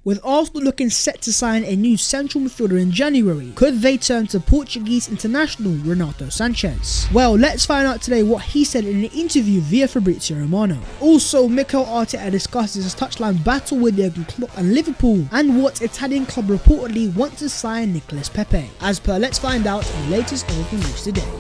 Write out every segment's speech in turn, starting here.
With Arsenal looking set to sign a new central midfielder in January, could they turn to Portuguese international Renato Sanches? Well, let's find out today what he said in an interview via Fabrizio Romano. Also, Mikel Arteta discusses his touchline battle with Jurgen Klopp and Liverpool, and what Italian club reportedly want to sign Nicolas Pepe. As per, let's find out the latest Arsenal news today.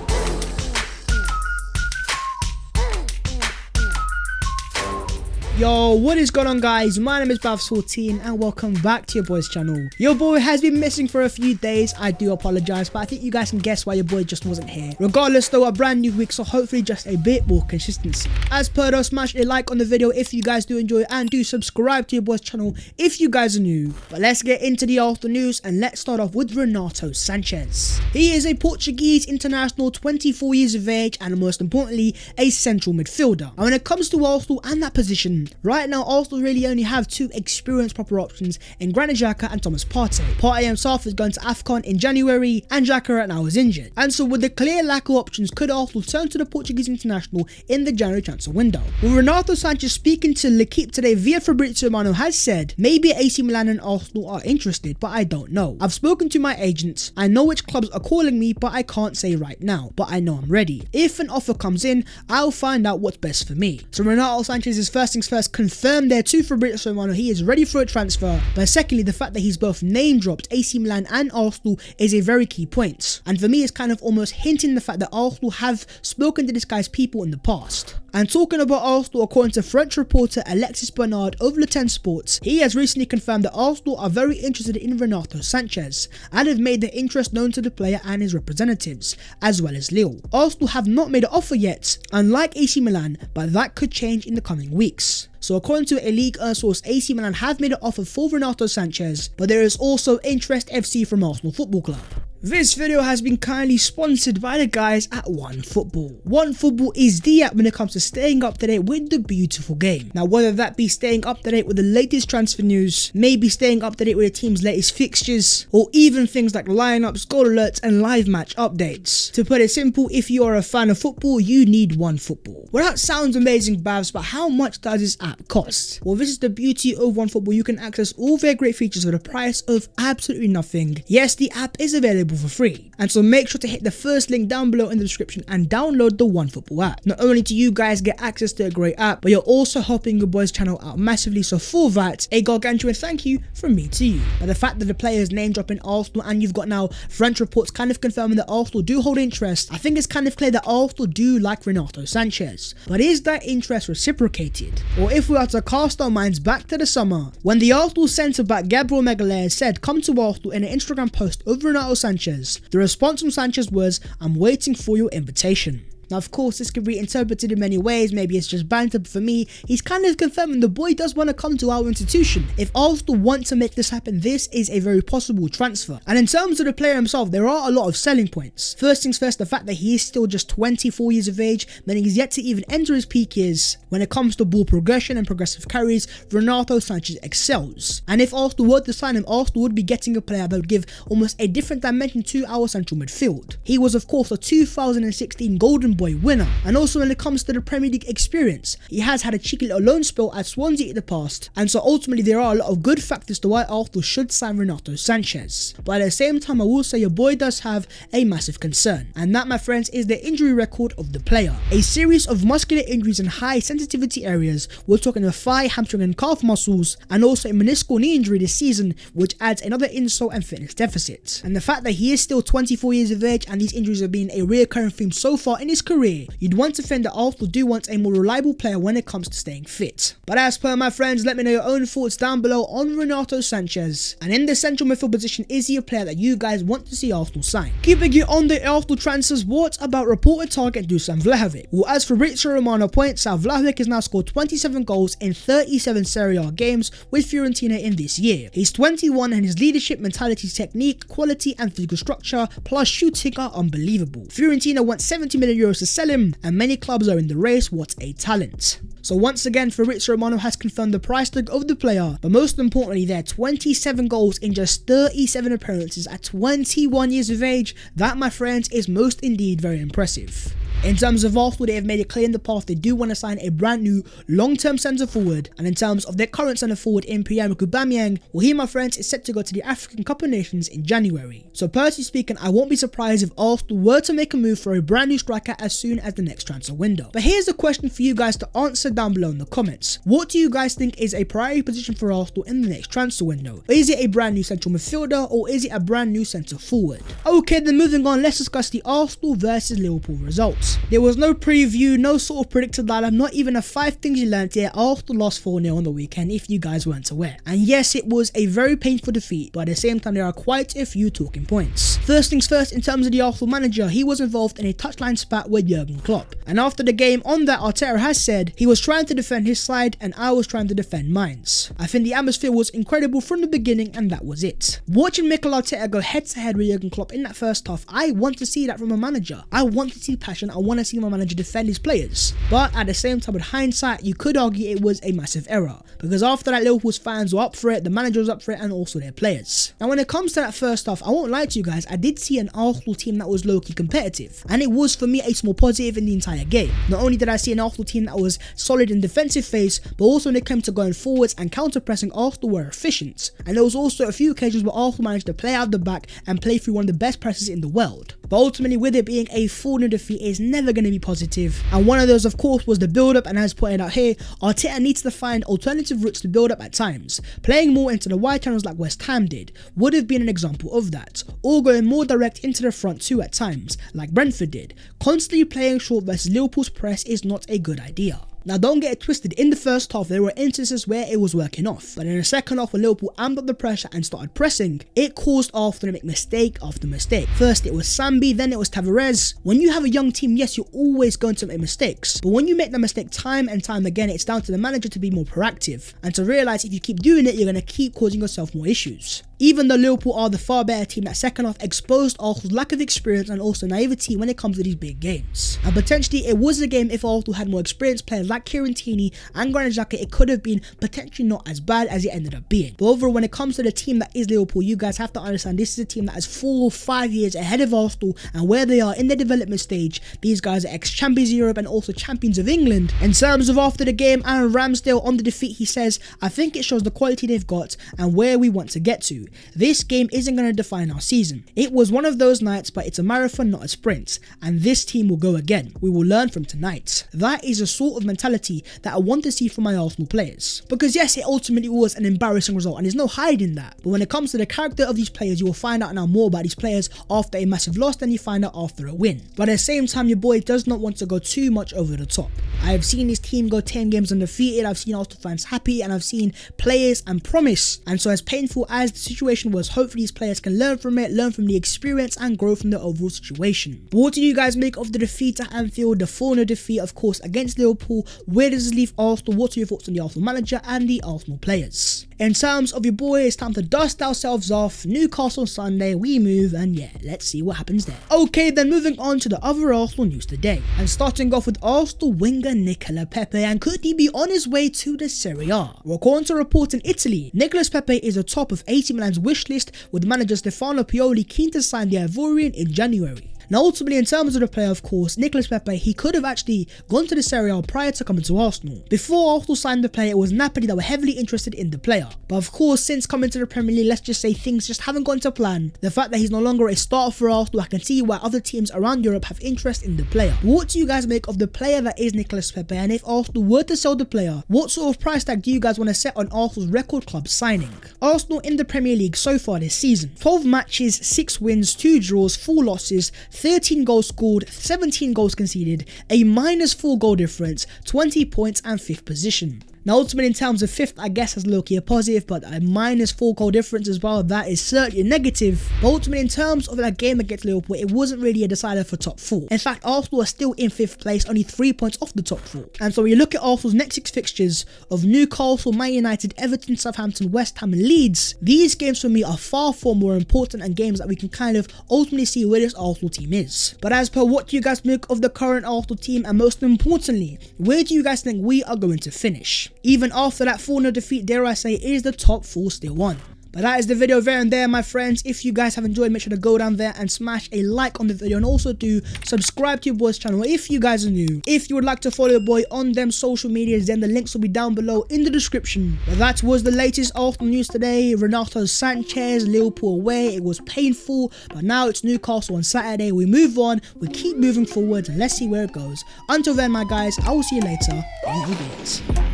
Yo, what is going on, guys? My name is Fabrizio and welcome back to your boy's channel. Your boy has been missing for a few days. I do apologize, but I think you guys can guess why your boy just wasn't here. Regardless though, a brand new week, so hopefully just a bit more consistency. As per though, smash a like on the video if you guys do enjoy it, and do subscribe to your boy's channel if you guys are new. But let's get into the Arsenal news, and let's start off with Renato Sanches. He is a Portuguese international, 24 years of age, and most importantly, a central midfielder. And when it comes to Arsenal and that position, right now Arsenal really only have two experienced proper options in Granit Xhaka and Thomas Partey. Partey himself is going to AFCON in January, and Xhaka right now is injured. And so with the clear lack of options, could Arsenal turn to the Portuguese international in the January transfer window? Well, Renato Sanches, speaking to L'Equipe today via Fabrizio Romano, has said maybe AC Milan and Arsenal are interested, but I don't know. I've spoken to my agents, I know which clubs are calling me, but I can't say right now, but I know I'm ready. If an offer comes in, I'll find out what's best for me. So Renato Sanches is first things first confirmed there to Fabrizio Romano he is ready for a transfer, but secondly, the fact that he's both name dropped AC Milan and Arsenal is a very key point, and for me it's kind of almost hinting the fact that Arsenal have spoken to this guy's people in the past. And talking about Arsenal, according to French reporter Alexis Bernard of Le 10 Sports, he has recently confirmed that Arsenal are very interested in Renato Sanches and have made their interest known to the player and his representatives, as well as Lille. Arsenal have not made an offer yet, unlike AC Milan, but that could change in the coming weeks. So according to a Ligue 1 source, AC Milan have made an offer for Renato Sanches, but there is also Interest FC from Arsenal Football Club. This video has been kindly sponsored by the guys at OneFootball. OneFootball is the app when it comes to staying up to date with the beautiful game. Now, whether that be staying up to date with the latest transfer news, maybe staying up to date with the team's latest fixtures, or even things like lineups, goal alerts, and live match updates. To put it simple, if you are a fan of football, you need OneFootball. Well, that sounds amazing, Babs, but how much does this app cost? Well, this is the beauty of OneFootball. You can access all their great features for the price of absolutely nothing. Yes, the app is available for free, and so make sure to hit the first link down below in the description and download the OneFootball app. Not only do you guys get access to a great app, but you're also helping your boys channel out massively, so for that, a gargantuan thank you from me to you. Now, the fact that the players name dropping Arsenal, and you've got now French reports kind of confirming that Arsenal do hold interest, I think it's kind of clear that Arsenal do like Renato Sanches. But is that interest reciprocated? Or if we are to cast our minds back to the summer, when the Arsenal centre-back Gabriel Magalhaes said come to Arsenal in an Instagram post of Renato Sanches, the response from Sanches was, "I'm waiting for your invitation." Now, of course, this could be interpreted in many ways. Maybe it's just banter, but for me, he's kind of confirming the boy does want to come to our institution. If Arsenal want to make this happen, this is a very possible transfer. And in terms of the player himself, there are a lot of selling points. First things first, the fact that he is still just 24 years of age, meaning he's yet to even enter his peak years. When it comes to ball progression and progressive carries, Renato Sanches excels. And if Arsenal were to sign him, Arsenal would be getting a player that would give almost a different dimension to our central midfield. He was, of course, a 2016 Golden Boy winner, and also when it comes to the Premier League experience, he has had a cheeky little loan spell at Swansea in the past, and so ultimately there are a lot of good factors to why Arsenal should sign Renato Sanches. But at the same time, I will say your boy does have a massive concern, and that, my friends, is the injury record of the player. A series of muscular injuries in high sensitivity areas. We're talking the thigh, hamstring and calf muscles, and also a meniscal knee injury this season, which adds another insult and fitness deficit. And the fact that he is still 24 years of age and these injuries have been a recurring theme so far in his career, you'd want to think that Arsenal do want a more reliable player when it comes to staying fit. But as per, my friends, let me know your own thoughts down below on Renato Sanches. And in the central midfield position, is he a player that you guys want to see Arsenal sign? Keeping it on the Arsenal transfers, what about reported target Dusan Vlahovic? Well, as Fabrizio Romano points out, Vlahovic has now scored 27 goals in 37 Serie A games with Fiorentina in this year. He's 21 and his leadership, mentality, technique, quality and physical structure plus shooting are unbelievable. Fiorentina wants 70 million euros to sell him, and many clubs are in the race. What a talent. So once again, Fabrizio Romano has confirmed the price tag of the player, but most importantly, there are 27 goals in just 37 appearances at 21 years of age. That, my friends, is most indeed very impressive. In terms of Arsenal, they have made it clear in the past they do want to sign a brand new long-term centre forward, and in terms of their current centre forward in Pierre-Emerick Aubameyang, well, he, my friends, is set to go to the African Cup of Nations in January. So personally speaking, I won't be surprised if Arsenal were to make a move for a brand new striker as soon as the next transfer window. But here's a question for you guys to answer down below in the comments. What do you guys think is a priority position for Arsenal in the next transfer window? Is it a brand new central midfielder, or is it a brand new centre forward? Okay, then moving on, let's discuss the Arsenal versus Liverpool results. There was no preview, no sort of predicted lineup, not even a 5 things you learned yet. Arsenal lost 4-0 on the weekend, if you guys weren't aware. And yes, it was a very painful defeat, but at the same time there are quite a few talking points. First things first, in terms of the Arsenal manager, he was involved in a touchline spat with Jurgen Klopp. And after the game, on that, Arteta has said he was trying to defend his side and I was trying to defend mine. I think the atmosphere was incredible from the beginning, and that was it. Watching Mikel Arteta go head to head with Jurgen Klopp in that first half, I want to see that from a manager. I want to see passion. I want to see my manager defend his players. But at the same time, with hindsight, you could argue it was a massive error, because after that, Liverpool's fans were up for it, the manager was up for it, and also their players. Now when it comes to that first half, I won't lie to you guys, I did see an Arsenal team that was low-key competitive, and it was for me a small positive in the entire game. Not only did I see an Arsenal team that was solid in defensive phase, but also when it came to going forwards and counter-pressing, Arsenal were efficient. And there was also a few occasions where Arsenal managed to play out the back and play through one of the best presses in the world. But ultimately, with it being a 4-0 defeat, is never going to be positive. And one of those, of course, was the build-up, and as pointed out here, Arteta needs to find alternative routes to build up at times. Playing more into the wide channels like West Ham did would have been an example of that, or going more direct into the front too at times, like Brentford did. Constantly playing short versus Liverpool's press is not a good idea. Now don't get it twisted, in the first half there were instances where it was working off, but in the second half when Liverpool amped up the pressure and started pressing, it caused Arsenal to make mistake after mistake. First it was Sambi, then it was Tavares. When you have a young team, yes, you're always going to make mistakes, but when you make the mistake time and time again, it's down to the manager to be more proactive and to realise if you keep doing it, you're going to keep causing yourself more issues. Even though Liverpool are the far better team, that second half exposed Arsenal's lack of experience and also naivety when it comes to these big games. And potentially it was a game if Arsenal had more experienced players like Kieran Tierney and Granit Xhaka, it could have been potentially not as bad as it ended up being. But overall, when it comes to the team that is Liverpool, you guys have to understand this is a team that is 4 or 5 years ahead of Arsenal, and where they are in their development stage, these guys are ex-champions of Europe and also champions of England. In terms of after the game, Aaron Ramsdale on the defeat, he says, "I think it shows the quality they've got and where we want to get to. This game isn't going to define our season. It was one of those nights, but it's a marathon, not a sprint. And this team will go again. We will learn from tonight." That is a sort of mentality that I want to see from my Arsenal players. Because yes, it ultimately was an embarrassing result and there's no hiding that. But when it comes to the character of these players, you will find out now more about these players after a massive loss than you find out after a win. But at the same time, your boy does not want to go too much over the top. I have seen this team go 10 games undefeated, I've seen Arsenal fans happy, and I've seen players and promise. And so as painful as the situation was, hopefully these players can learn from it, learn from the experience and grow from the overall situation. But what do you guys make of the defeat at Anfield, the 4-0 defeat of course against Liverpool? Where does this leave Arsenal? What are your thoughts on the Arsenal manager and the Arsenal players? In terms of your boy, it's time to dust ourselves off. Newcastle Sunday, we move, and yeah, let's see what happens there. Okay, then moving on to the other Arsenal news today, and starting off with Arsenal winger Nicolas Pepe, and could he be on his way to the Serie A? Well, according to a report in Italy, Nicolas Pepe is atop of AC Milan's wish list, with manager Stefano Pioli keen to sign the Ivorian in January. Now ultimately, in terms of the player, of course, Nicolas Pepe, he could have actually gone to the Serie A prior to coming to Arsenal. Before Arsenal signed the player, it was Napoli that were heavily interested in the player. But of course, since coming to the Premier League, let's just say things just haven't gone to plan. The fact that he's no longer a starter for Arsenal, I can see why other teams around Europe have interest in the player. What do you guys make of the player that is Nicolas Pepe? And if Arsenal were to sell the player, what sort of price tag do you guys want to set on Arsenal's record club signing? Arsenal in the Premier League so far this season: 12 matches, 6 wins, 2 draws, 4 losses, 13 goals scored, 17 goals conceded, a -4 goal difference, 20 points and 5th position. Now ultimately, in terms of 5th, I guess that's low-key a positive, but a -4 goal difference as well, that is certainly a negative. But ultimately, in terms of that game against Liverpool, it wasn't really a decider for top 4. In fact, Arsenal are still in 5th place, only 3 points off the top 4. And so when you look at Arsenal's next 6 fixtures of Newcastle, Man United, Everton, Southampton, West Ham and Leeds, these games for me are far more important and games that we can kind of ultimately see where this Arsenal team is. But as per, what do you guys make of the current Arsenal team, and most importantly, where do you guys think we are going to finish? Even after that 4-0 defeat, dare I say, is the top 4 still on? But that is the video there and there, my friends. If you guys have enjoyed, make sure to go down there and smash a like on the video, and also do subscribe to your boy's channel if you guys are new. If you would like to follow your boy on them social medias, then the links will be down below in the description. But that was the latest Arsenal news today. Renato Sanches, Liverpool away. It was painful, but now it's Newcastle on Saturday. We move on, we keep moving forward, and let's see where it goes. Until then, my guys, I will see you later. And